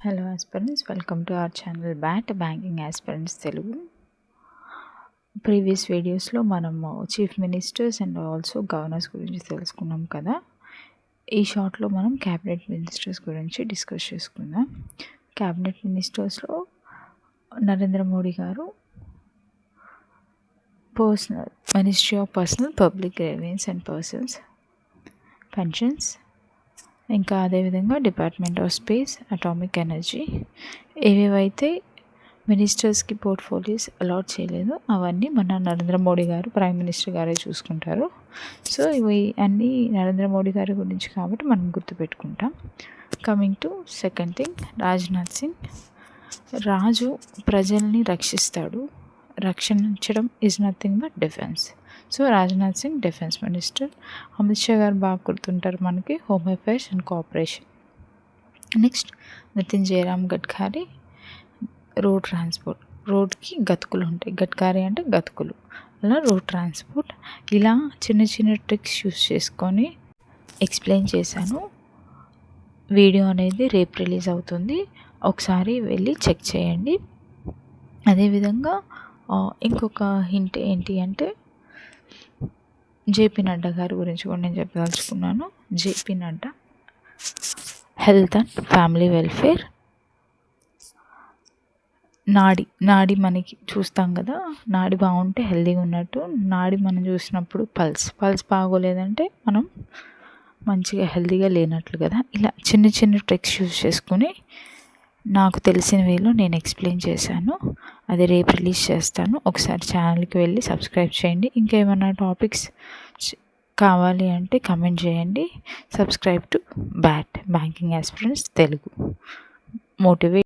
Hello aspirants, welcome to our channel bat banking aspirants Telugu. Previous వీడియోస్లో మనము chief ministers and also governors గురించి తెలుసుకున్నాం కదా. ఈ షార్ట్లో మనం క్యాబినెట్ మినిస్టర్స్ గురించి డిస్కస్ చేసుకుందాం. క్యాబినెట్ మినిస్టర్స్లో నరేంద్ర మోడీ గారు ministry of personal public grievance and pensions, ఇంకా అదేవిధంగా department of space, atomic energy, ఏవేవైతే మినిస్టర్స్కి పోర్ట్ఫోలియోస్ అలాట్ చేయలేదో అవన్నీ మన నరేంద్ర మోడీ గారు ప్రైమ్ మినిస్టర్ గారే చూసుకుంటారు. సో ఇవి అన్నీ నరేంద్ర మోడీ గారి గురించి కాబట్టి మనం గుర్తుపెట్టుకుంటాం. Coming to second thing, Rajnath Singh. రాజు ప్రజల్ని రక్షిస్తాడు, రక్షించడం is nothing but defence. So Rajnath Singh defence minister. Amit Shah గారు బాగా గుర్తుంటారు మనకి, home affairs and cooperation. Next Nitin Jayaram Gadkari, road transport. రోడ్కి గతుకులు ఉంటాయి, గడ్కరీ అంటే గతుకులు, అలా రోడ్ ట్రాన్స్పోర్ట్. ఇలా చిన్న చిన్న ట్రిక్స్ యూస్ చేసుకొని ఎక్స్ప్లెయిన్ చేశాను. వీడియో అనేది రేపు రిలీజ్ అవుతుంది, ఒకసారి వెళ్ళి చెక్ చేయండి. అదేవిధంగా ఇంకొక హింట్ ఏంటి అంటే, జేపీ నడ్డా గారి గురించి కూడా నేను చెప్పదలుచుకున్నాను. JP Nadda health and family welfare. నాడి మనకి చూస్తాం కదా, నాడి బాగుంటే హెల్తీగా ఉన్నట్టు. నాడి మనం చూసినప్పుడు పల్స్ బాగోలేదంటే మనం మంచిగా హెల్తీగా లేనట్లు కదా. ఇలా చిన్న చిన్న ట్రిక్స్ యూజ్ చేసుకుని నాకు తెలిసిన వేలో నేను ఎక్స్ప్లెయిన్ చేశాను. అది రేపు రిలీజ్ చేస్తాను, ఒకసారి ఛానల్కి వెళ్ళి సబ్స్క్రైబ్ చేయండి. ఇంకా ఏమైనా టాపిక్స్ కావాలి అంటే కమెంట్ చేయండి. Subscribe to bat banking aspirants Telugu. Motivate